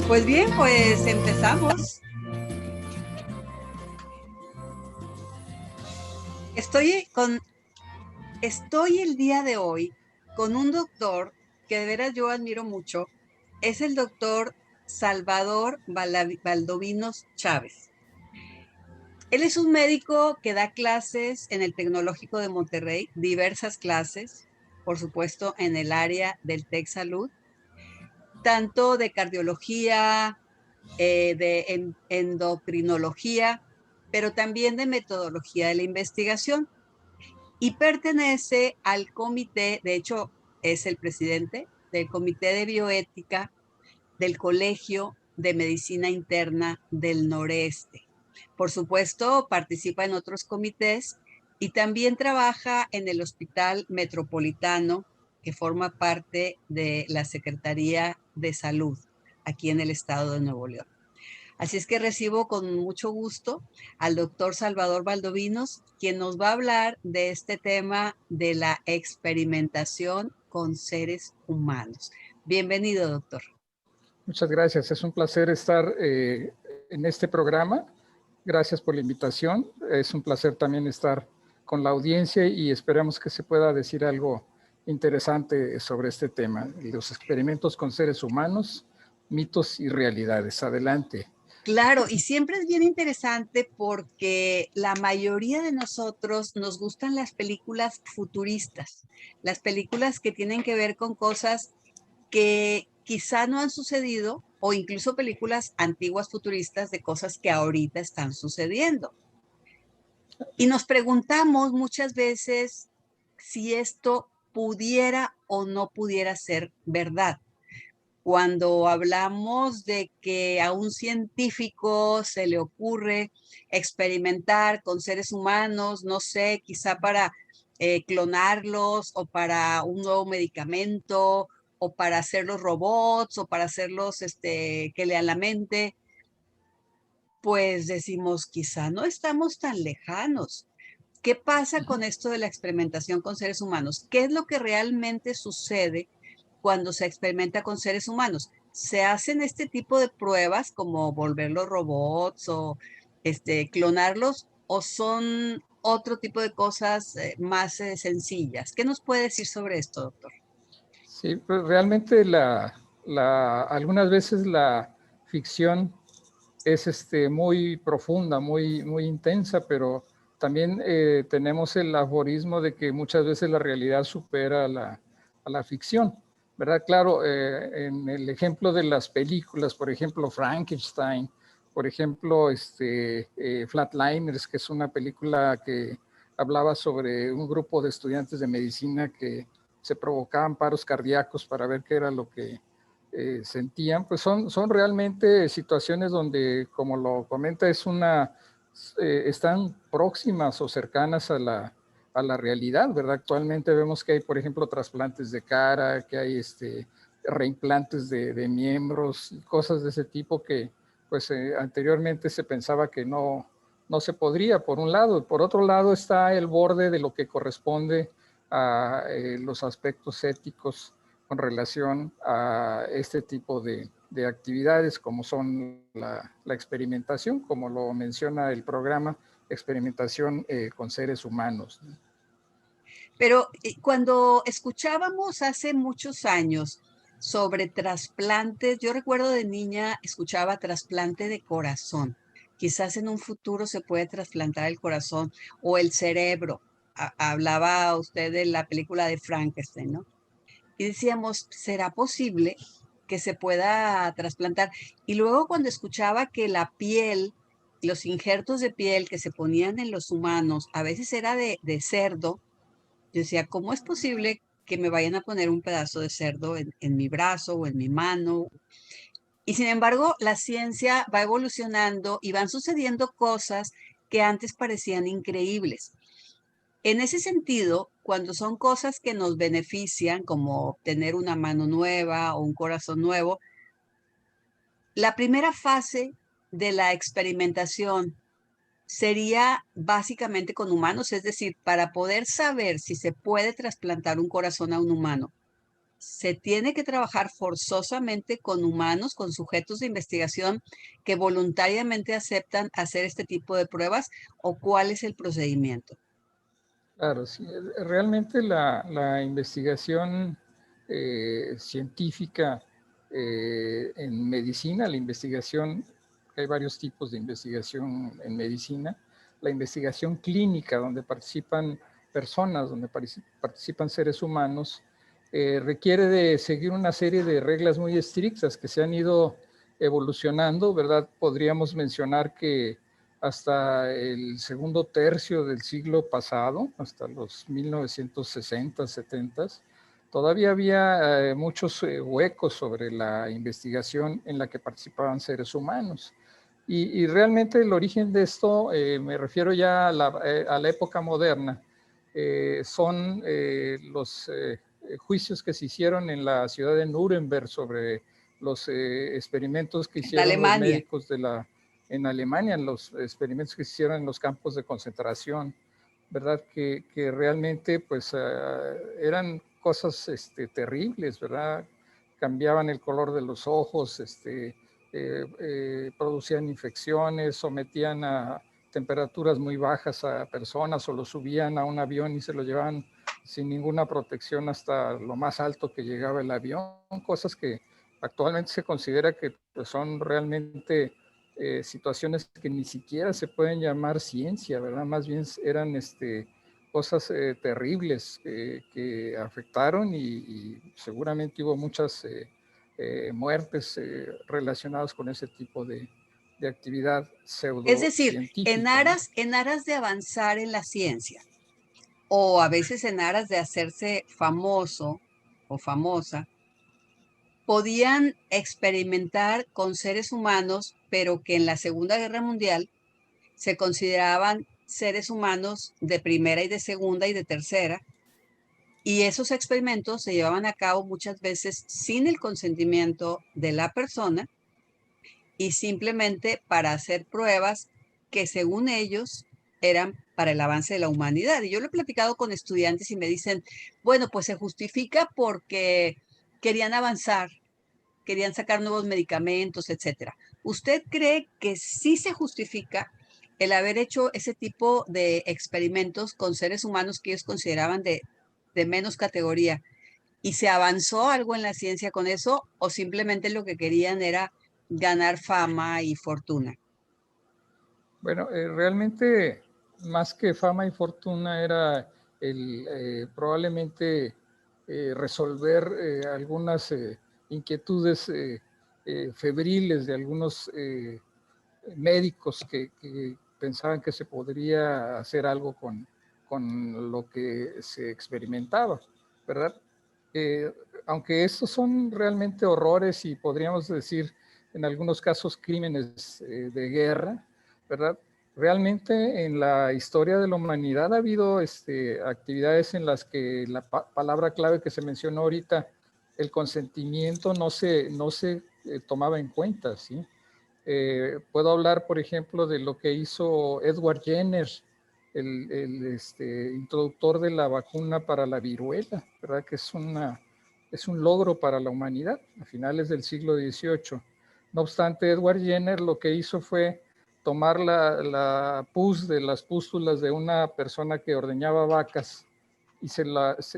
Pues bien, pues empezamos. Estoy con, estoy el día de hoy con un doctor que de veras yo admiro mucho. Es el doctor Salvador Valdovinos Chávez. Él es un médico que da clases en el Tecnológico de Monterrey, diversas clases, por supuesto, en el área del Tec Salud, tanto de cardiología, de endocrinología, pero también de metodología de la investigación. Y pertenece al comité, de hecho, es el presidente del Comité de Bioética del Colegio de Medicina Interna del Noreste. Por supuesto, participa en otros comités y también trabaja en el Hospital Metropolitano, que forma parte de la Secretaría de Salud aquí en el estado de Nuevo León. Así es que recibo con mucho gusto al doctor Salvador Valdovinos, quien nos va a hablar de este tema de la experimentación con seres humanos. Bienvenido, doctor. Muchas gracias. Es un placer estar en este programa. Gracias por la invitación. Es un placer también estar con la audiencia y esperamos que se pueda decir algo interesante sobre este tema, los experimentos con seres humanos, mitos y realidades. Adelante. Claro, y siempre es bien interesante porque la mayoría de nosotros nos gustan las películas futuristas, las películas que tienen que ver con cosas que quizá no han sucedido o incluso películas antiguas futuristas de cosas que ahorita están sucediendo. Y nos preguntamos muchas veces si esto pudiera o no pudiera ser verdad. Cuando hablamos de que a un científico se le ocurre experimentar con seres humanos, no sé, quizá para clonarlos o para un nuevo medicamento o para hacerlos robots o para hacerlos que lean la mente, pues decimos, quizá no estamos tan lejanos. ¿Qué pasa con esto de la experimentación con seres humanos? ¿Qué es lo que realmente sucede cuando se experimenta con seres humanos? ¿Se hacen este tipo de pruebas como volverlos robots o clonarlos o son otro tipo de cosas más sencillas? ¿Qué nos puede decir sobre esto, doctor? Sí, pues realmente algunas veces la ficción es muy profunda, muy intensa, pero también tenemos el aforismo de que muchas veces la realidad supera a la ficción, ¿verdad? Claro, en el ejemplo de las películas, por ejemplo, Frankenstein, por ejemplo, Flatliners, que es una película que hablaba sobre un grupo de estudiantes de medicina que se provocaban paros cardíacos para ver qué era lo que sentían, pues son realmente situaciones donde, como lo comenta, están próximas o cercanas a la realidad, ¿verdad? Actualmente vemos que hay, por ejemplo, trasplantes de cara, que hay reimplantes de miembros, cosas de ese tipo que pues anteriormente se pensaba que no se podría, por un lado. Por otro lado está el borde de lo que corresponde a los aspectos éticos con relación a este tipo de actividades como son la experimentación, como lo menciona el programa, experimentación con seres humanos. Pero cuando escuchábamos hace muchos años sobre trasplantes, yo recuerdo de niña escuchaba trasplante de corazón. Quizás en un futuro se puede trasplantar el corazón o el cerebro. Hablaba usted de la película de Frankenstein, ¿no? Y decíamos, ¿será posible que se pueda trasplantar? Y luego cuando escuchaba que la piel, los injertos de piel que se ponían en los humanos, a veces era de cerdo. Yo decía, ¿cómo es posible que me vayan a poner un pedazo de cerdo en mi brazo o en mi mano? Y sin embargo, la ciencia va evolucionando y van sucediendo cosas que antes parecían increíbles. En ese sentido, cuando son cosas que nos benefician, como tener una mano nueva o un corazón nuevo, la primera fase de la experimentación sería básicamente con humanos, es decir, para poder saber si se puede trasplantar un corazón a un humano. se tiene que trabajar forzosamente con humanos, con sujetos de investigación que voluntariamente aceptan hacer este tipo de pruebas, o cuál es el procedimiento? Claro, sí, realmente la investigación científica en medicina, la investigación, hay varios tipos de investigación en medicina, la investigación clínica, donde participan personas, donde participan seres humanos, requiere de seguir una serie de reglas muy estrictas que se han ido evolucionando, ¿verdad? Podríamos mencionar que hasta el segundo tercio del siglo pasado, hasta los 1960, 70, todavía había muchos huecos sobre la investigación en la que participaban seres humanos. Y realmente el origen de esto, me refiero ya a la época moderna, son los juicios que se hicieron en la ciudad de Nuremberg sobre los experimentos que En hicieron los Alemania. médicos en Alemania, en los experimentos que se hicieron en los campos de concentración, ¿verdad? Que realmente pues eran cosas terribles, ¿verdad? Cambiaban el color de los ojos, producían infecciones, sometían a temperaturas muy bajas a personas o lo subían a un avión y se lo llevaban sin ninguna protección hasta lo más alto que llegaba el avión, cosas que actualmente se considera que pues, son realmente situaciones que ni siquiera se pueden llamar ciencia, ¿verdad? Más bien eran cosas terribles que afectaron y seguramente hubo muchas muertes relacionadas con ese tipo de actividad Es decir, pseudocientífica, ¿no? en aras de avanzar en la ciencia, o a veces en aras de hacerse famoso o famosa, podían experimentar con seres humanos, pero que en la Segunda Guerra Mundial se consideraban seres humanos de primera y de segunda y de tercera, y esos experimentos se llevaban a cabo muchas veces sin el consentimiento de la persona y simplemente para hacer pruebas que según ellos eran para el avance de la humanidad. Y yo lo he platicado con estudiantes y me dicen, bueno, pues se justifica porque querían avanzar, querían sacar nuevos medicamentos, etcétera. ¿Usted cree que sí se justifica el haber hecho ese tipo de experimentos con seres humanos que ellos consideraban de menos categoría? ¿Y se avanzó algo en la ciencia con eso o simplemente lo que querían era ganar fama y fortuna? Bueno, realmente más que fama y fortuna era probablemente resolver algunas inquietudes febriles de algunos médicos que pensaban que se podría hacer algo con lo que se experimentaba, ¿verdad? Eh, Aunque estos son realmente horrores y podríamos decir en algunos casos crímenes de guerra, ¿verdad? Realmente en la historia de la humanidad ha habido actividades en las que la palabra clave que se mencionó ahorita, el consentimiento no se tomaba en cuenta, ¿sí? Puedo hablar, por ejemplo, de lo que hizo Edward Jenner, el introductor de la vacuna para la viruela, ¿verdad? Que es un logro para la humanidad a finales del siglo XVIII. No obstante, Edward Jenner lo que hizo fue tomar la pus de las pústulas de una persona que ordeñaba vacas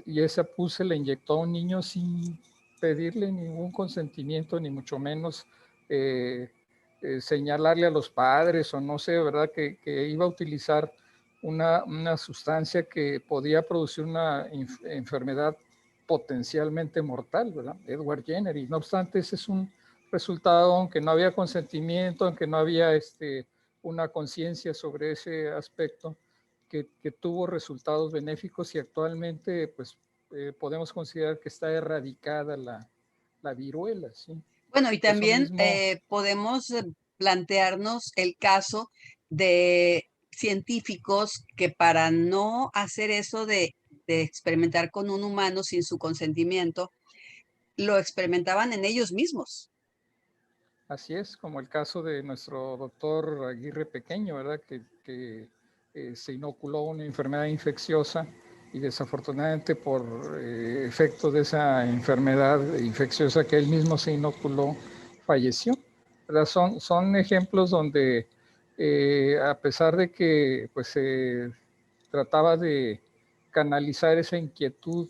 y esa pus se la inyectó a un niño sin pedirle ningún consentimiento, ni mucho menos eh, señalarle a los padres o no sé, ¿verdad? Que iba a utilizar una sustancia que podía producir una enfermedad potencialmente mortal, ¿verdad? Edward Jenner. Y no obstante, ese es un resultado, aunque no había consentimiento, aunque no había una conciencia sobre ese aspecto, que tuvo resultados benéficos y actualmente, pues, podemos considerar que está erradicada la viruela, ¿sí? Bueno, y Eso también mismo. podemos plantearnos el caso de científicos que para no hacer eso de experimentar con un humano sin su consentimiento, lo experimentaban en ellos mismos. Así es, como el caso de nuestro doctor Aguirre Pequeño, ¿verdad? Que se inoculó una enfermedad infecciosa y desafortunadamente por efecto de esa enfermedad infecciosa que él mismo se inoculó, falleció. Son ejemplos donde a pesar de que pues, se trataba de canalizar esa inquietud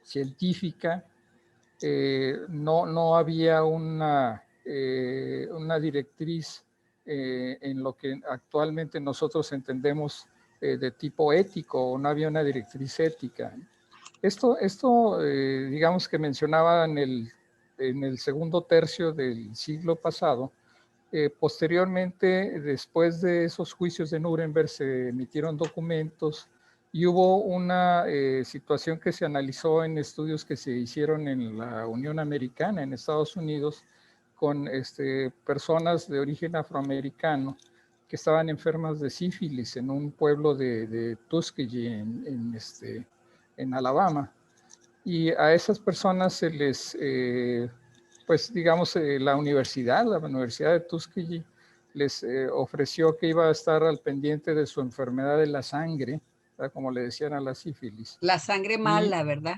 científica, no había una directriz en lo que actualmente nosotros entendemos de tipo ético, o no había una directriz ética. Esto digamos que mencionaba en el segundo tercio del siglo pasado. Posteriormente, después de esos juicios de Nuremberg, se emitieron documentos y hubo una situación que se analizó en estudios que se hicieron en la Unión Americana, en Estados Unidos, con personas de origen afroamericano que estaban enfermas de sífilis en un pueblo de Tuskegee, en Alabama. Y a esas personas se les, pues digamos, la Universidad de Tuskegee les ofreció que iba a estar al pendiente de su enfermedad de la sangre, ¿verdad? Como le decían a la sífilis. La sangre Y mala, ¿verdad?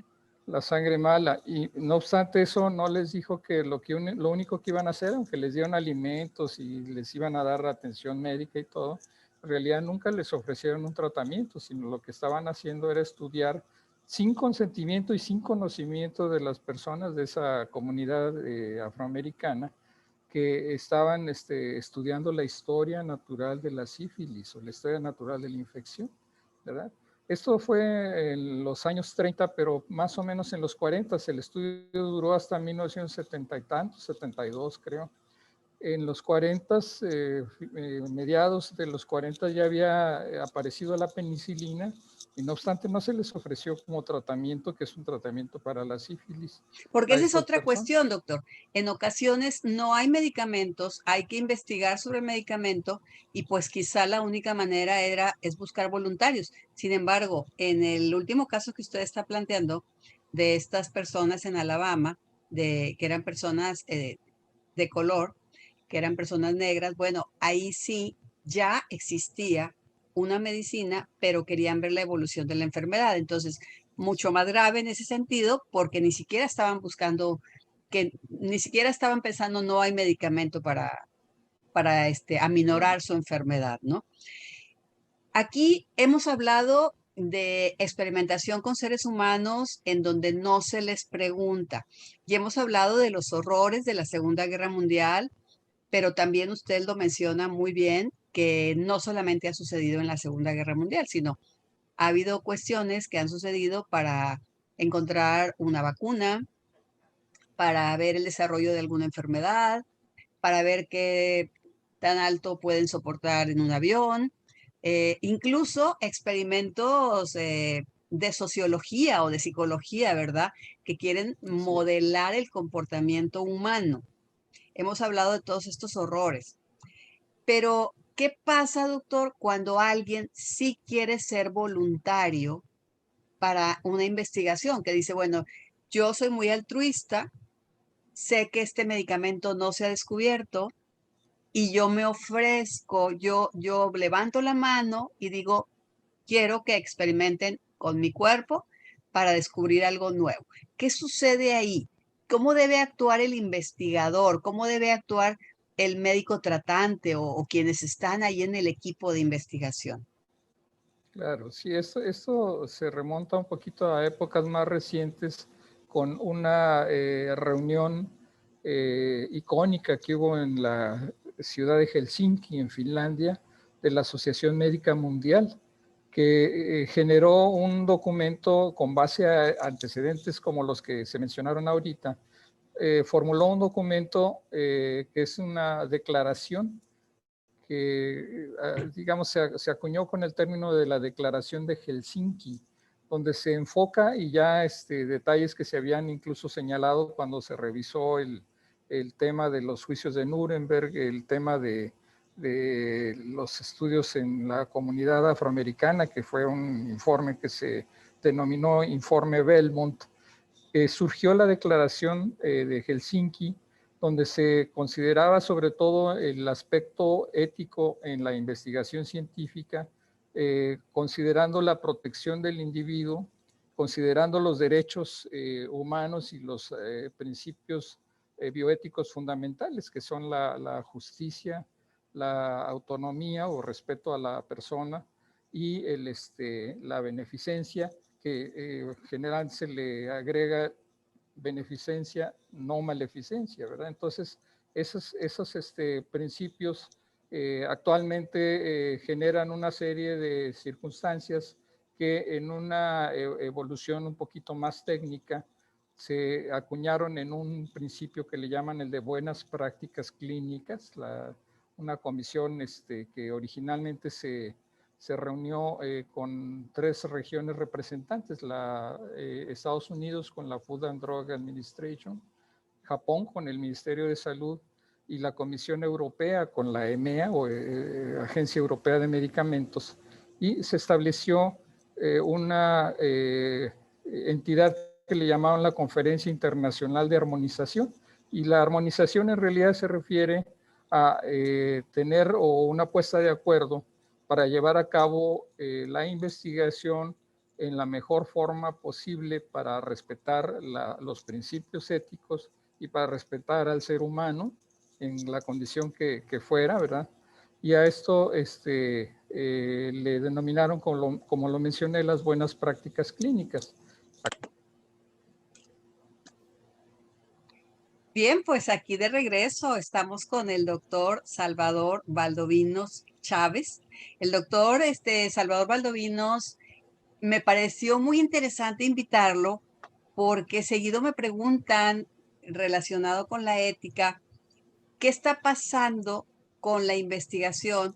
la sangre mala. Y no obstante eso, no les dijo que lo único que iban a hacer, aunque les dieron alimentos y les iban a dar atención médica y todo, en realidad nunca les ofrecieron un tratamiento, sino lo que estaban haciendo era estudiar sin consentimiento y sin conocimiento de las personas de esa comunidad afroamericana que estaban estudiando la historia natural de la sífilis o la historia natural de la infección, ¿verdad? Esto fue en los años 30, pero más o menos en los 40. El estudio duró hasta 1970 y tantos, 72 creo. En los 40, mediados de los 40 ya había aparecido la penicilina y no obstante no se les ofreció como tratamiento, que es un tratamiento para la sífilis Porque a esa es estas otra personas. cuestión, doctor. En ocasiones no hay medicamentos, hay que investigar sobre el medicamento y pues quizá la única manera es buscar voluntarios. Sin embargo, en el último caso que usted está planteando de estas personas en Alabama, que eran personas de color, que eran personas negras, bueno, ahí sí ya existía una medicina, pero querían ver la evolución de la enfermedad. Entonces, mucho más grave en ese sentido, porque ni siquiera estaban buscando, que ni siquiera estaban pensando, no hay medicamento para aminorar su enfermedad, ¿no? Aquí hemos hablado de experimentación con seres humanos en donde no se les pregunta. Y hemos hablado de los horrores de la Segunda Guerra Mundial, pero también usted lo menciona muy bien, que no solamente ha sucedido en la Segunda Guerra Mundial, sino ha habido cuestiones que han sucedido para encontrar una vacuna, para ver el desarrollo de alguna enfermedad, para ver qué tan alto pueden soportar en un avión, incluso experimentos de sociología o de psicología, ¿verdad? Que quieren Sí. modelar el comportamiento humano. Hemos hablado de todos estos horrores. Pero, ¿qué pasa, doctor, cuando alguien sí quiere ser voluntario para una investigación? Que dice, bueno, yo soy muy altruista, sé que este medicamento no se ha descubierto y yo me ofrezco, yo levanto la mano y digo, quiero que experimenten con mi cuerpo para descubrir algo nuevo. ¿Qué sucede ahí? ¿Cómo debe actuar el investigador? ¿Cómo debe actuar el médico tratante o quienes están ahí en el equipo de investigación? Claro, sí, esto se remonta un poquito a épocas más recientes con una reunión icónica que hubo en la ciudad de Helsinki, en Finlandia, de la Asociación Médica Mundial, que generó un documento con base a antecedentes como los que se mencionaron ahorita. Formuló un documento que es una declaración que, digamos, se acuñó con el término de la Declaración de Helsinki, donde se enfoca y ya detalles que se habían incluso señalado cuando se revisó el tema de los juicios de Nuremberg, el tema de los estudios en la comunidad afroamericana, que fue un informe que se denominó Informe Belmont. Surgió la Declaración de Helsinki, donde se consideraba sobre todo el aspecto ético en la investigación científica considerando la protección del individuo, considerando los derechos humanos y los principios bioéticos fundamentales, que son la justicia, la autonomía o respeto a la persona y la beneficencia, que generalmente se le agrega beneficencia, no maleficencia, ¿verdad? Entonces, esos principios actualmente generan una serie de circunstancias que en una evolución un poquito más técnica se acuñaron en un principio que le llaman el de buenas prácticas clínicas, una comisión que originalmente se reunió con 3 regiones representantes, Estados Unidos con la Food and Drug Administration, Japón con el Ministerio de Salud y la Comisión Europea con la EMEA o Agencia Europea de Medicamentos, y se estableció una entidad que le llamaban la Conferencia Internacional de Armonización, y la armonización en realidad se refiere a tener una puesta de acuerdo para llevar a cabo la investigación en la mejor forma posible para respetar los principios éticos y para respetar al ser humano en la condición que fuera, ¿verdad? Y a esto le denominaron, como lo mencioné, las buenas prácticas clínicas. Bien, pues aquí de regreso estamos con el doctor Salvador Valdovinos Chávez. El doctor Salvador Valdovinos, me pareció muy interesante invitarlo porque seguido me preguntan, relacionado con la ética, qué está pasando con la investigación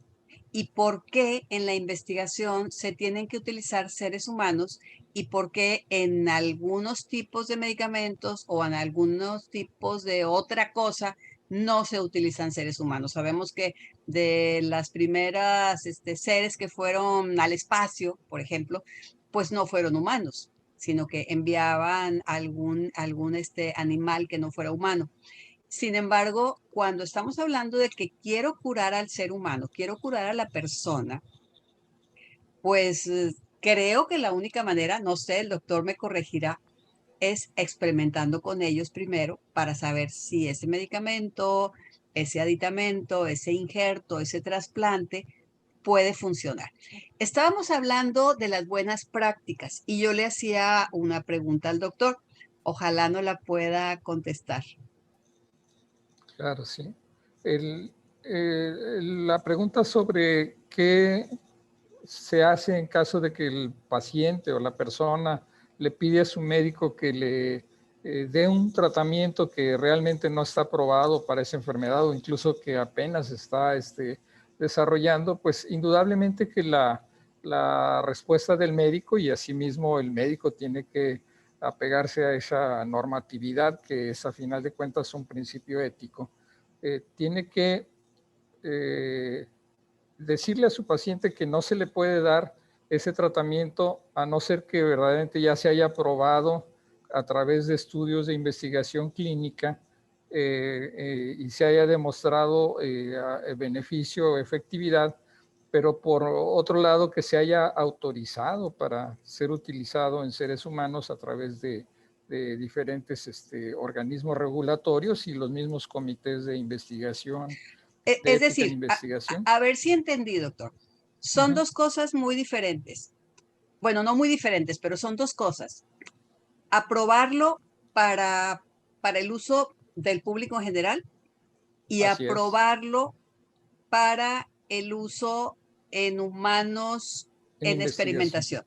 y por qué en la investigación se tienen que utilizar seres humanos y por qué en algunos tipos de medicamentos o en algunos tipos de otra cosa no se utilizan seres humanos. Sabemos que de las primeras seres que fueron al espacio, por ejemplo, pues no fueron humanos, sino que enviaban algún animal que no fuera humano. Sin embargo, cuando estamos hablando de que quiero curar al ser humano, quiero curar a la persona, pues creo que la única manera, no sé, el doctor me corregirá, es experimentando con ellos primero para saber si ese medicamento, ese aditamento, ese injerto, ese trasplante puede funcionar. Estábamos hablando de las buenas prácticas y yo le hacía una pregunta al doctor. Ojalá no la pueda contestar. Claro, sí. La pregunta sobre qué se hace en caso de que el paciente o la persona le pide a su médico que le dé un tratamiento que realmente no está aprobado para esa enfermedad o incluso que apenas está desarrollando, pues indudablemente que la respuesta del médico, y asimismo el médico tiene que apegarse a esa normatividad que es a final de cuentas un principio ético, tiene que decirle a su paciente que no se le puede dar ese tratamiento a no ser que verdaderamente ya se haya probado a través de estudios de investigación clínica y se haya demostrado beneficio o efectividad, pero por otro lado que se haya autorizado para ser utilizado en seres humanos a través de diferentes organismos regulatorios y los mismos comités de investigación, de Es ética en decir, investigación. a ver si entendí, doctor. Son dos cosas muy diferentes. Bueno, no muy diferentes, pero son dos cosas. Aprobarlo para el uso del público en general y Así es, aprobarlo para el uso en humanos en en investigación. experimentación,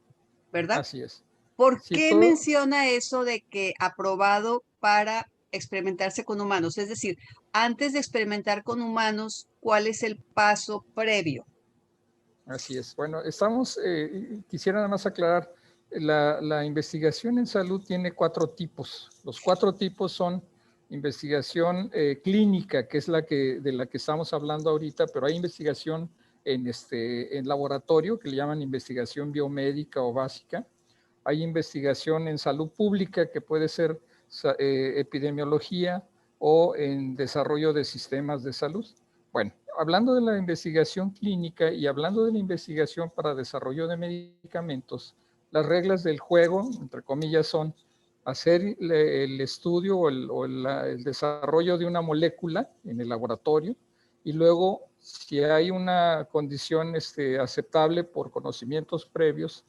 ¿verdad? Así es. ¿Por Sí, qué todo, menciona eso de que aprobado para experimentarse con humanos? Es decir, antes de experimentar con humanos, ¿cuál es el paso previo? así es. Bueno, quisiera nada más aclarar, la investigación en salud tiene 4 tipos. Los 4 tipos son investigación clínica, que es de la que estamos hablando ahorita, pero hay investigación en laboratorio, que le llaman investigación biomédica o básica. Hay investigación en salud pública, que puede ser epidemiología o en desarrollo de sistemas de salud. Bueno, hablando de la investigación clínica y hablando de la investigación para desarrollo de medicamentos, las reglas del juego, entre comillas, son hacer el estudio el desarrollo de una molécula en el laboratorio y luego, si hay una condición aceptable por conocimientos previos,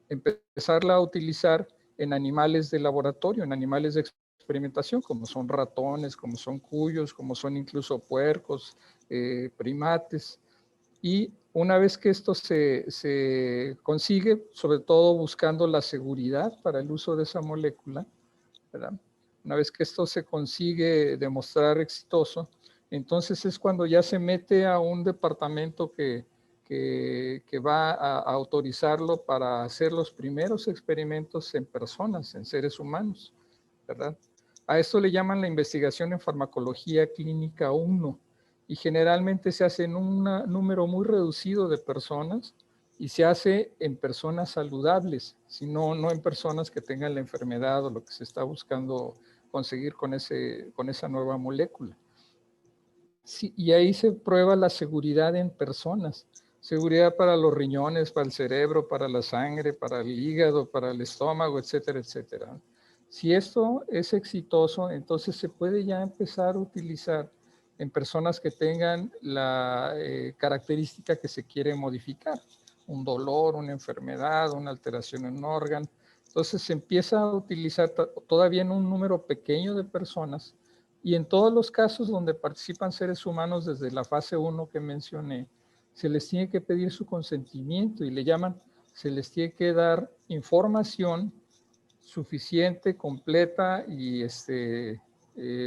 empezarla a utilizar en animales de laboratorio, en animales de experimentación, como son ratones, como son cuyos, como son incluso puercos, primates. Y una vez que esto se consigue, sobre todo buscando la seguridad para el uso de esa molécula, ¿verdad? Una vez que esto se consigue demostrar exitoso, entonces es cuando ya se mete a un departamento que va a autorizarlo para hacer los primeros experimentos en personas, en seres humanos, ¿verdad? A esto le llaman la investigación en farmacología clínica 1 y generalmente se hace en un número muy reducido de personas y se hace en personas saludables, sino no en personas que tengan la enfermedad o lo que se está buscando conseguir con esa nueva molécula. Sí, y ahí se prueba la seguridad en personas, seguridad para los riñones, para el cerebro, para la sangre, para el hígado, para el estómago, etcétera, etcétera. Si esto es exitoso, entonces se puede ya empezar a utilizar en personas que tengan la característica que se quiere modificar, un dolor, una enfermedad, una alteración en un órgano. Entonces se empieza a utilizar todavía en un número pequeño de personas y en todos los casos donde participan seres humanos desde la fase 1 que mencioné, se les tiene que pedir su consentimiento y le llaman, se les tiene que dar información suficiente, completa y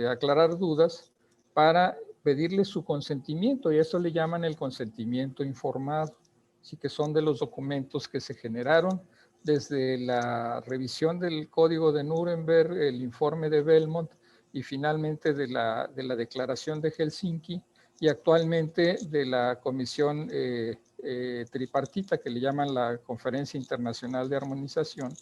aclarar dudas para pedirle su consentimiento y eso le llaman el consentimiento informado. Así que son de los documentos que se generaron desde la revisión del Código de Nuremberg, el informe de Belmont y finalmente de la Declaración de Helsinki y actualmente de la Comisión tripartita que le llaman la Conferencia Internacional de Armonización.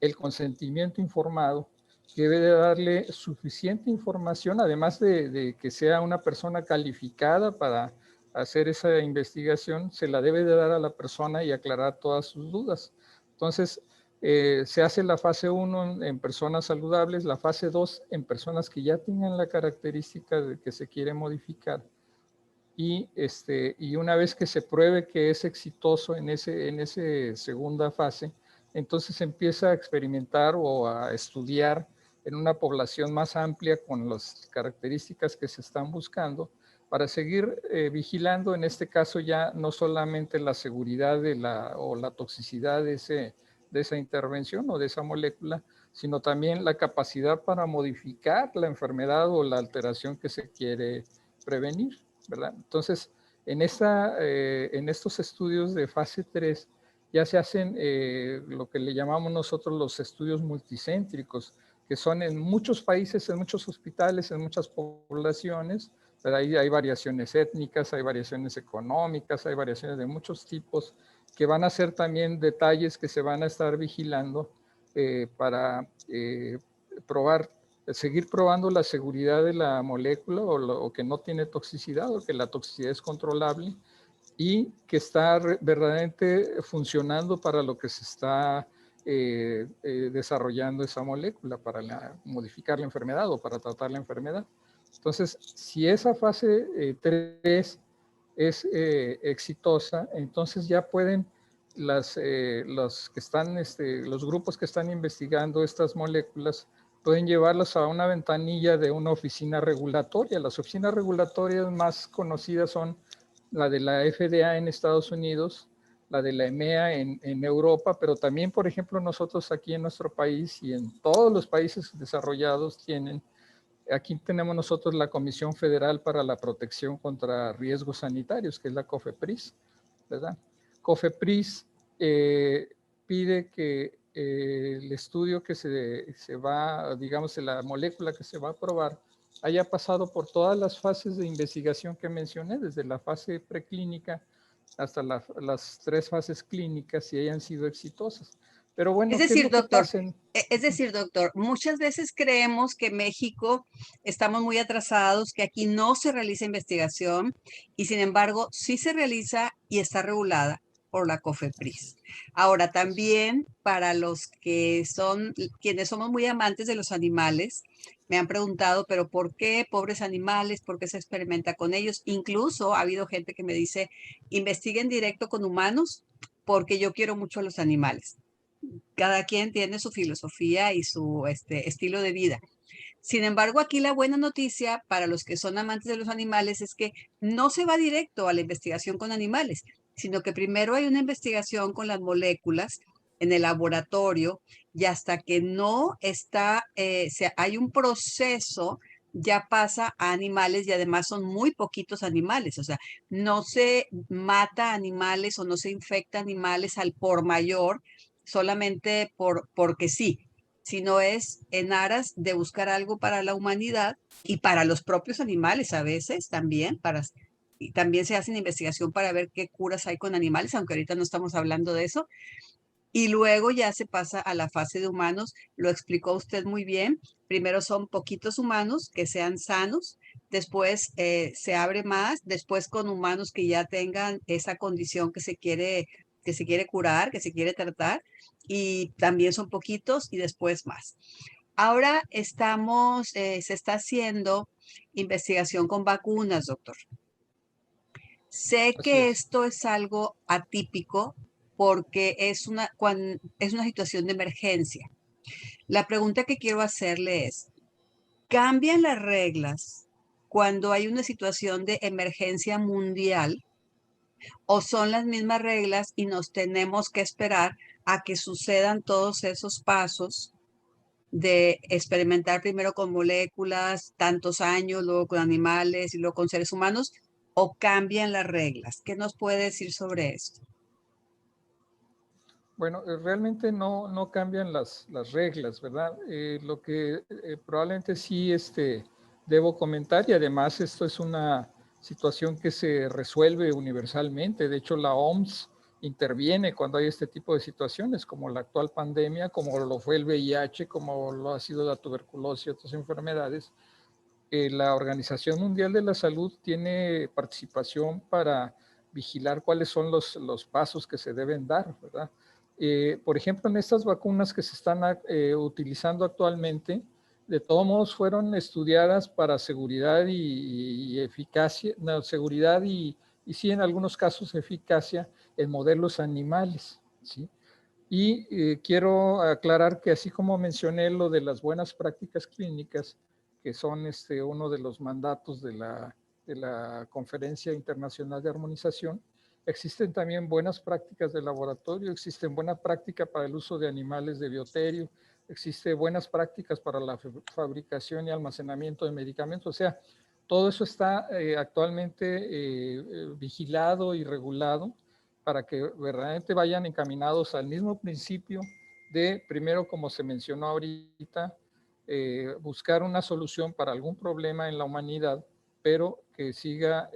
El consentimiento informado debe de darle suficiente información, además de que sea una persona calificada para hacer esa investigación, se la debe de dar a la persona y aclarar todas sus dudas. Entonces, se hace la fase 1 en personas saludables, la fase 2 en personas que ya tengan la característica de que se quiere modificar. Y una vez que se pruebe que es exitoso en esa segunda fase, entonces se empieza a experimentar o a estudiar en una población más amplia con las características que se están buscando para seguir vigilando, en este caso ya no solamente la seguridad o la toxicidad de esa intervención o de esa molécula, sino también la capacidad para modificar la enfermedad o la alteración que se quiere prevenir, ¿verdad? Entonces, en estos estudios de fase 3 ya se hacen lo que le llamamos nosotros los estudios multicéntricos, que son en muchos países, en muchos hospitales, en muchas poblaciones, pero ahí hay variaciones étnicas, hay variaciones económicas, hay variaciones de muchos tipos, que van a ser también detalles que se van a estar vigilando para probar, seguir probando la seguridad de la molécula o que no tiene toxicidad o que la toxicidad es controlable y que está verdaderamente funcionando para lo que se está desarrollando esa molécula, para modificar la enfermedad o para tratar la enfermedad. Entonces, si esa fase 3 es exitosa, entonces ya pueden los grupos que están investigando estas moléculas pueden llevarlas a una ventanilla de una oficina regulatoria. Las oficinas regulatorias más conocidas son la de la FDA en Estados Unidos, la de la EMEA en Europa, pero también, por ejemplo, nosotros aquí en nuestro país y en todos los países desarrollados aquí tenemos nosotros la Comisión Federal para la Protección contra Riesgos Sanitarios, que es la COFEPRIS, ¿verdad? COFEPRIS pide que el estudio que se va, digamos, la molécula que se va a probar, haya pasado por todas las fases de investigación que mencioné, desde la fase preclínica hasta las 3 fases clínicas y hayan sido exitosas. Pero bueno, Es ¿qué es decir, lo que doctor, pasa en... es decir, doctor, muchas veces creemos que México estamos muy atrasados, que aquí no se realiza investigación y sin embargo sí se realiza y está regulada por la Así COFEPRIS. es, Ahora así es. también para los que son, quienes somos muy amantes de los animales, me han preguntado, pero ¿por qué pobres animales? ¿Por qué se experimenta con ellos? Incluso ha habido gente que me dice, investiguen directo con humanos porque yo quiero mucho a los animales. Cada quien tiene su filosofía y su estilo de vida. Sin embargo, aquí la buena noticia para los que son amantes de los animales es que no se va directo a la investigación con animales, sino que primero hay una investigación con las moléculas en el laboratorio y hasta que no está, hay un proceso, ya pasa a animales y además son muy poquitos animales, o sea, no se mata animales o no se infecta animales al por mayor solamente porque sí, sino es en aras de buscar algo para la humanidad y para los propios animales a veces también, y también se hacen investigación para ver qué curas hay con animales, aunque ahorita no estamos hablando de eso. Y luego ya se pasa a la fase de humanos, lo explicó usted muy bien. Primero son poquitos humanos que sean sanos, después se abre más, después con humanos que ya tengan esa condición que se quiere curar, que se quiere tratar, y también son poquitos y después más. Ahora se está haciendo investigación con vacunas, doctor. Sé Así que es. esto es algo atípico porque es una situación de emergencia. La pregunta que quiero hacerle es, ¿cambian las reglas cuando hay una situación de emergencia mundial o son las mismas reglas y nos tenemos que esperar a que sucedan todos esos pasos de experimentar primero con moléculas, tantos años, luego con animales y luego con seres humanos, o cambian las reglas? ¿Qué nos puede decir sobre esto? Bueno, realmente no cambian las reglas, ¿verdad? Lo que probablemente sí debo comentar, y además esto es una situación que se resuelve universalmente. De hecho, la OMS interviene cuando hay este tipo de situaciones, como la actual pandemia, como lo fue el VIH, como lo ha sido la tuberculosis y otras enfermedades. La Organización Mundial de la Salud tiene participación para vigilar cuáles son los pasos que se deben dar, ¿verdad? Por ejemplo, en estas vacunas que se están utilizando actualmente, de todos modos fueron estudiadas para seguridad y eficacia, no, seguridad y sí en algunos casos eficacia en modelos animales, ¿sí? Y quiero aclarar que así como mencioné lo de las buenas prácticas clínicas, que son uno de los mandatos de la Conferencia Internacional de Armonización, existen también buenas prácticas de laboratorio, existen buenas prácticas para el uso de animales de bioterio, existen buenas prácticas para la fabricación y almacenamiento de medicamentos. O sea, todo eso está actualmente vigilado y regulado para que verdaderamente vayan encaminados al mismo principio de, primero, como se mencionó ahorita, buscar una solución para algún problema en la humanidad, pero que siga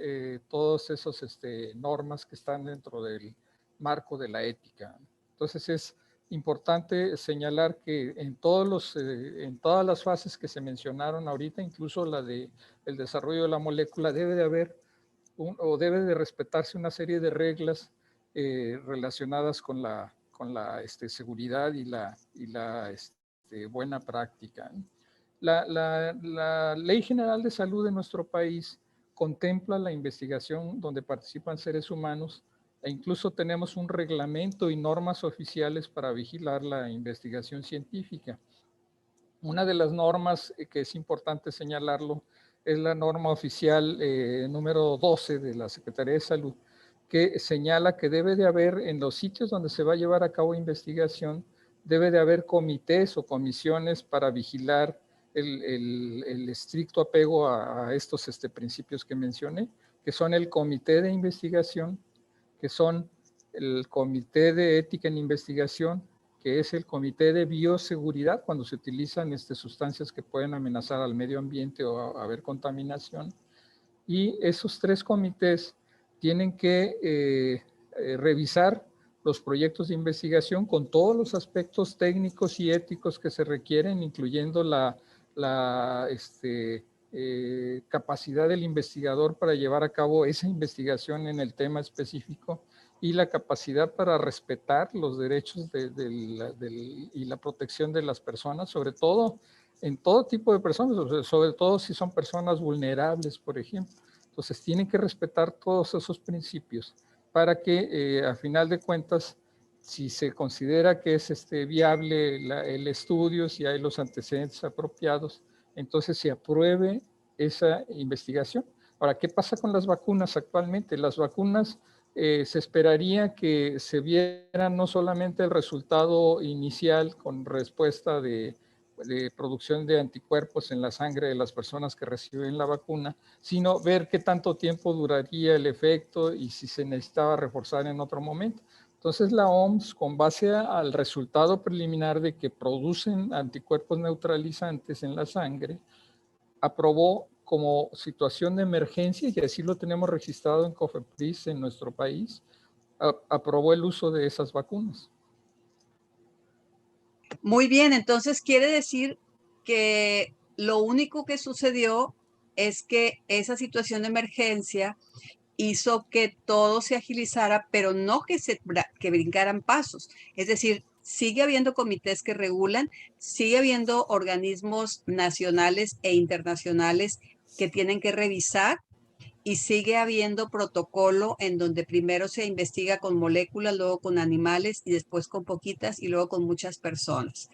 todas esas normas que están dentro del marco de la ética. Entonces es importante señalar que en todas las fases que se mencionaron ahorita, incluso la de el desarrollo de la molécula, debe de haber o debe de respetarse una serie de reglas relacionadas con la seguridad y la buena práctica. La Ley General de Salud de nuestro país contempla la investigación donde participan seres humanos e incluso tenemos un reglamento y normas oficiales para vigilar la investigación científica. Una de las normas que es importante señalarlo es la norma oficial número 12 de la Secretaría de Salud, que señala que debe de haber en los sitios donde se va a llevar a cabo investigación, debe de haber comités o comisiones para vigilar el estricto apego a estos principios que mencioné, que son el comité de investigación, que son el comité de ética en investigación, que es el Comité de Bioseguridad, cuando se utilizan sustancias que pueden amenazar al medio ambiente o haber contaminación. Y esos tres comités tienen que revisar los proyectos de investigación con todos los aspectos técnicos y éticos que se requieren, incluyendo la capacidad del investigador para llevar a cabo esa investigación en el tema específico y la capacidad para respetar los derechos y la protección de las personas, sobre todo en todo tipo de personas, sobre todo si son personas vulnerables, por ejemplo. Entonces tienen que respetar todos esos principios para que a final de cuentas, si se considera que es viable el estudio, si hay los antecedentes apropiados, entonces se apruebe esa investigación. Ahora, ¿qué pasa con las vacunas actualmente? Las vacunas se esperaría que se viera no solamente el resultado inicial con respuesta de producción de anticuerpos en la sangre de las personas que reciben la vacuna, sino ver qué tanto tiempo duraría el efecto y si se necesitaba reforzar en otro momento. Entonces la OMS, con base al resultado preliminar de que producen anticuerpos neutralizantes en la sangre, aprobó como situación de emergencia, y así lo tenemos registrado en COFEPRIS en nuestro país, aprobó el uso de esas vacunas. Muy bien, entonces quiere decir que lo único que sucedió es que esa situación de emergencia hizo que todo se agilizara, pero no que brincaran pasos. Es decir, sigue habiendo comités que regulan, sigue habiendo organismos nacionales e internacionales que tienen que revisar y sigue habiendo protocolo en donde primero se investiga con moléculas, luego con animales y después con poquitas y luego con muchas personas.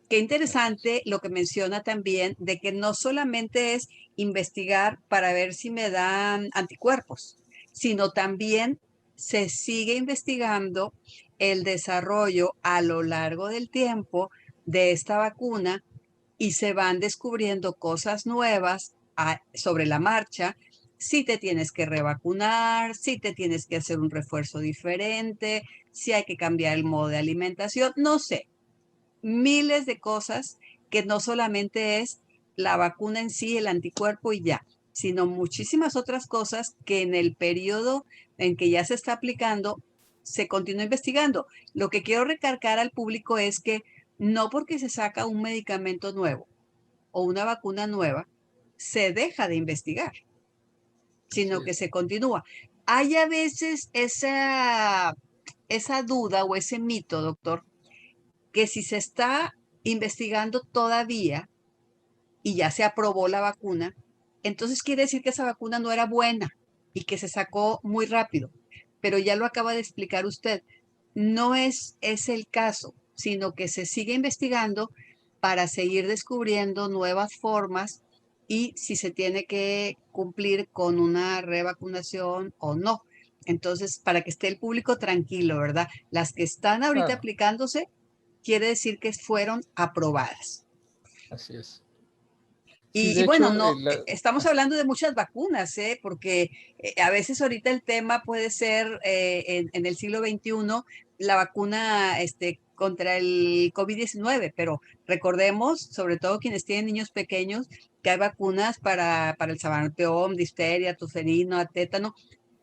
Qué interesante lo que menciona también de que no solamente es investigar para ver si me dan anticuerpos, sino también se sigue investigando el desarrollo a lo largo del tiempo de esta vacuna y se van descubriendo cosas nuevas sobre la marcha, si te tienes que revacunar, si te tienes que hacer un refuerzo diferente, si hay que cambiar el modo de alimentación, no sé, miles de cosas que no solamente es la vacuna en sí, el anticuerpo y ya, sino muchísimas otras cosas que en el periodo en que ya se está aplicando se continúa investigando. Lo que quiero recargar al público es que no porque se saca un medicamento nuevo o una vacuna nueva, se deja de investigar, sino que se continúa. Hay a veces esa duda o ese mito, doctor, que si se está investigando todavía y ya se aprobó la vacuna, entonces quiere decir que esa vacuna no era buena y que se sacó muy rápido. Pero ya lo acaba de explicar usted. No es el caso, sino que se sigue investigando para seguir descubriendo nuevas formas y si se tiene que cumplir con una revacunación o no. Entonces, para que esté el público tranquilo, ¿verdad? Las que están ahorita Claro, aplicándose quiere decir que fueron aprobadas. así es. Sí, Y de bueno, hecho, no, estamos hablando de muchas vacunas, ¿eh? Porque a veces ahorita el tema puede ser en el siglo XXI la vacuna contra el COVID-19, pero recordemos, sobre todo quienes tienen niños pequeños, que hay vacunas para el sarampión, difteria, tusferino, tétano,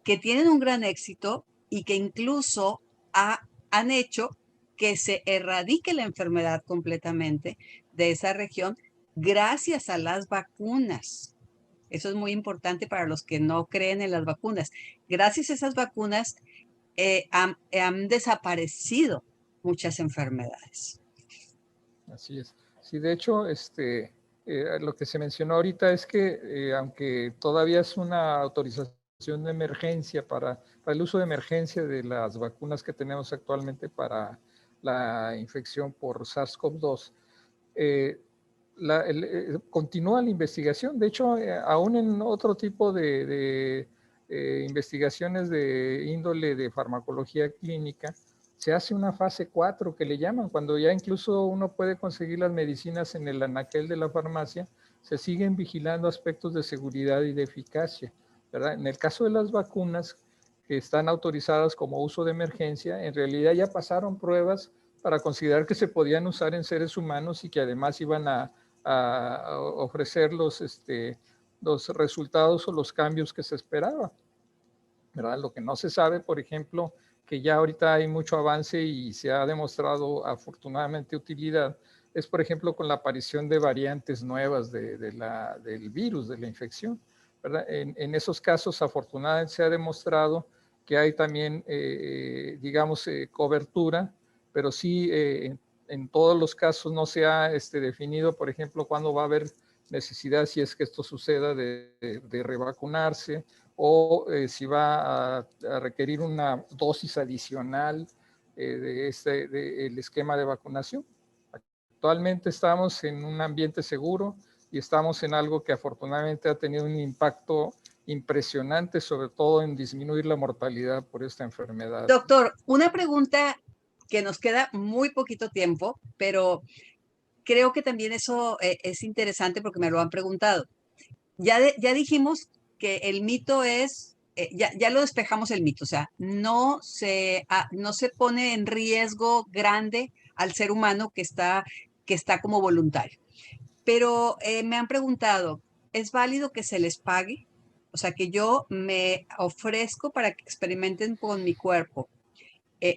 que tienen un gran éxito y que incluso han hecho que se erradique la enfermedad completamente de esa región gracias a las vacunas. Eso es muy importante para los que no creen en las vacunas. Gracias a esas vacunas han desaparecido muchas enfermedades. así es. Sí, de hecho, lo que se mencionó ahorita es que aunque todavía es una autorización de emergencia para el uso de emergencia de las vacunas que tenemos actualmente para la infección por SARS-CoV-2, continúa la investigación. De hecho, aún en otro tipo de investigaciones de índole de farmacología clínica, se hace una fase 4 que le llaman, cuando ya incluso uno puede conseguir las medicinas en el anaquel de la farmacia, se siguen vigilando aspectos de seguridad y de eficacia, ¿verdad? En el caso de las vacunas que están autorizadas como uso de emergencia, en realidad ya pasaron pruebas para considerar que se podían usar en seres humanos y que además iban a ofrecer los resultados o los cambios que se esperaba, ¿verdad? Lo que no se sabe, por ejemplo, que ya ahorita hay mucho avance y se ha demostrado afortunadamente utilidad, es por ejemplo con la aparición de variantes nuevas del virus, de la infección, ¿verdad? En esos casos afortunadamente se ha demostrado que hay también, digamos, cobertura, pero sí en todos los casos no se ha definido, por ejemplo, cuándo va a haber necesidad, si es que esto suceda, de revacunarse, o si va a requerir una dosis adicional del esquema de vacunación. Actualmente estamos en un ambiente seguro y estamos en algo que afortunadamente ha tenido un impacto impresionante, sobre todo en disminuir la mortalidad por esta enfermedad. Doctor, una pregunta que nos queda muy poquito tiempo, pero creo que también eso es interesante porque me lo han preguntado. Ya dijimos que el mito es, ya lo despejamos el mito, o sea, no se pone en riesgo grande al ser humano que está como voluntario. Pero me han preguntado, ¿es válido que se les pague? O sea, que yo me ofrezco para que experimenten con mi cuerpo.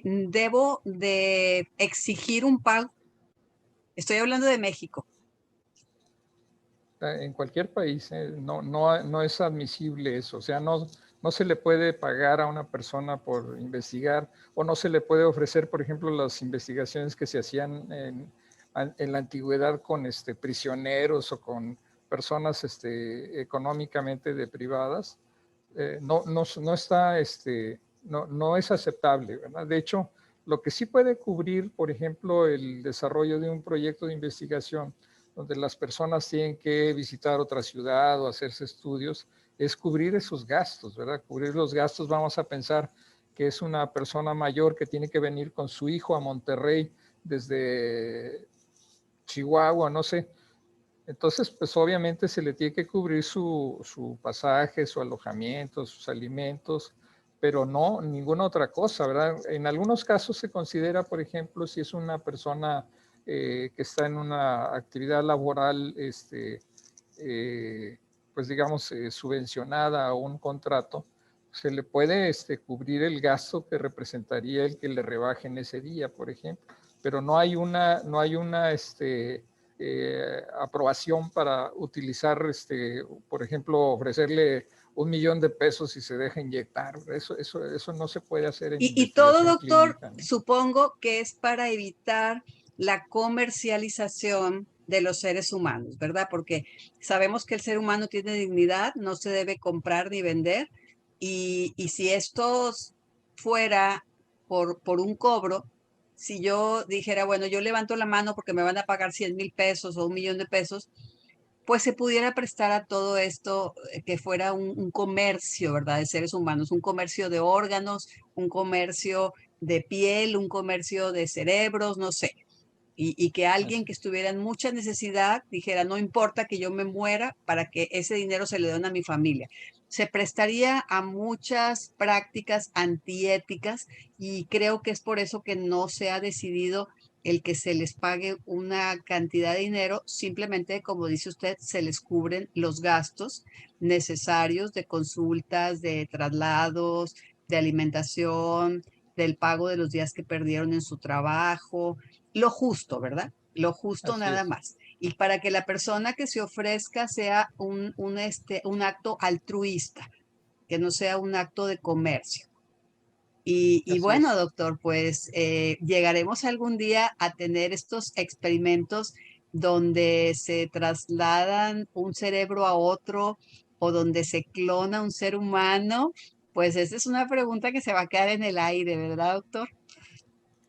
¿Debo de exigir un pago? Estoy hablando de México. En cualquier país no es admisible eso, o sea, no se le puede pagar a una persona por investigar, o no se le puede ofrecer, por ejemplo, las investigaciones que se hacían en la antigüedad con prisioneros o con personas económicamente deprivadas. No está, no es aceptable, ¿verdad? De hecho, lo que sí puede cubrir, por ejemplo, el desarrollo de un proyecto de investigación donde las personas tienen que visitar otra ciudad o hacerse estudios, es cubrir esos gastos, ¿verdad? Cubrir los gastos, vamos a pensar que es una persona mayor que tiene que venir con su hijo a Monterrey desde Chihuahua, no sé. Entonces, pues obviamente se le tiene que cubrir su pasaje, su alojamiento, sus alimentos, pero no ninguna otra cosa, ¿verdad? En algunos casos se considera, por ejemplo, si es una persona que está en una actividad laboral, pues digamos, subvencionada o un contrato, se le puede cubrir el gasto que representaría el que le rebajen ese día, por ejemplo, pero no hay una aprobación para utilizar, por ejemplo, ofrecerle 1 millón de pesos y se deja inyectar. Eso no se puede hacer en Y todo, investigación doctor, clínica, ¿no? supongo que es para evitar la comercialización de los seres humanos, ¿verdad? Porque sabemos que el ser humano tiene dignidad, no se debe comprar ni vender. Y si esto fuera por un cobro, si yo dijera, bueno, yo levanto la mano porque me van a pagar 100,000 pesos o 1 millón de pesos, pues se pudiera prestar a todo esto, que fuera un comercio, ¿verdad? De seres humanos, un comercio de órganos, un comercio de piel, un comercio de cerebros, no sé. Y que alguien Así que es. estuviera en mucha necesidad dijera, no importa que yo me muera para que ese dinero se le den a mi familia. Se prestaría a muchas prácticas antiéticas y creo que es por eso que no se ha decidido el que se les pague una cantidad de dinero, simplemente, como dice usted, se les cubren los gastos necesarios de consultas, de traslados, de alimentación, del pago de los días que perdieron en su trabajo, lo justo, ¿verdad? Lo justo Así nada es. más. Y para que la persona que se ofrezca sea un acto altruista, que no sea un acto de comercio. Y Así bueno, es. doctor, pues llegaremos algún día a tener estos experimentos donde se trasladan un cerebro a otro o donde se clona un ser humano. Pues esa es una pregunta que se va a quedar en el aire, ¿verdad, doctor?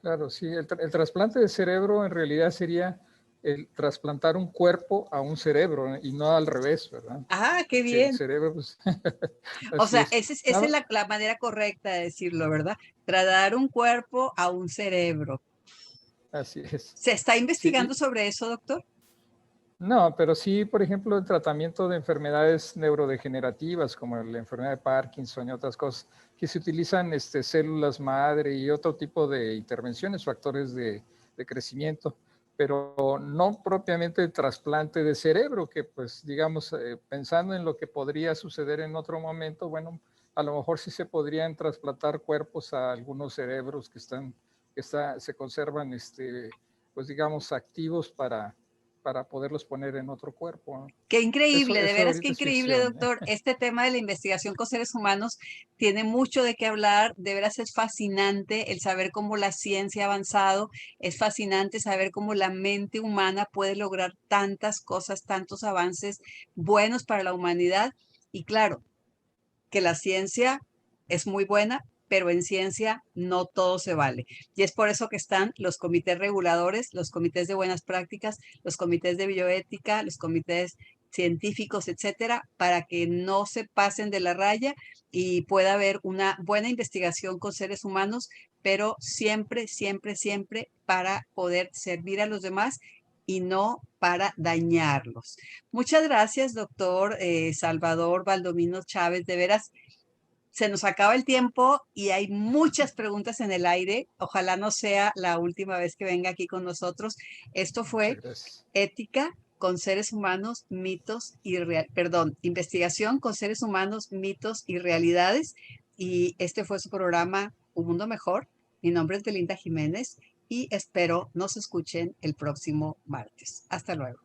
Claro, sí. El trasplante de cerebro en realidad sería el trasplantar un cuerpo a un cerebro y no al revés, ¿verdad? Ah, qué Que el bien. cerebro, pues, O así sea, es. esa es Nada, la manera correcta de decirlo, ¿verdad? Trasladar un cuerpo a un cerebro. así es. ¿Se está Sí, investigando sobre eso, doctor? no, pero sí, por ejemplo, el tratamiento de enfermedades neurodegenerativas como la enfermedad de Parkinson y otras cosas, que se utilizan células madre y otro tipo de intervenciones, factores de crecimiento, pero no propiamente el trasplante de cerebro, que pues digamos, pensando en lo que podría suceder en otro momento, bueno, a lo mejor sí se podrían trasplantar cuerpos a algunos cerebros se conservan, pues digamos, activos para poderlos poner en otro cuerpo, ¿no? Qué increíble, de Eso veras qué ahorita es increíble, ficción, ¿eh? doctor. Este tema de la investigación con seres humanos tiene mucho de qué hablar. De veras es fascinante el saber cómo la ciencia ha avanzado. Es fascinante saber cómo la mente humana puede lograr tantas cosas, tantos avances buenos para la humanidad. Y claro, que la ciencia es muy buena, pero en ciencia no todo se vale. Y es por eso que están los comités reguladores, los comités de buenas prácticas, los comités de bioética, los comités científicos, etcétera, para que no se pasen de la raya y pueda haber una buena investigación con seres humanos, pero siempre, siempre, siempre para poder servir a los demás y no para dañarlos. Muchas gracias, doctor Salvador Valdomino Chávez. De veras, se nos acaba el tiempo y hay muchas preguntas en el aire. Ojalá no sea la última vez que venga aquí con nosotros. Esto Muchas fue gracias. Ética con seres humanos, mitos y investigación con seres humanos, mitos y realidades. Y este fue su programa Un Mundo Mejor. Mi nombre es Belinda Jiménez y espero nos escuchen el próximo martes. Hasta luego.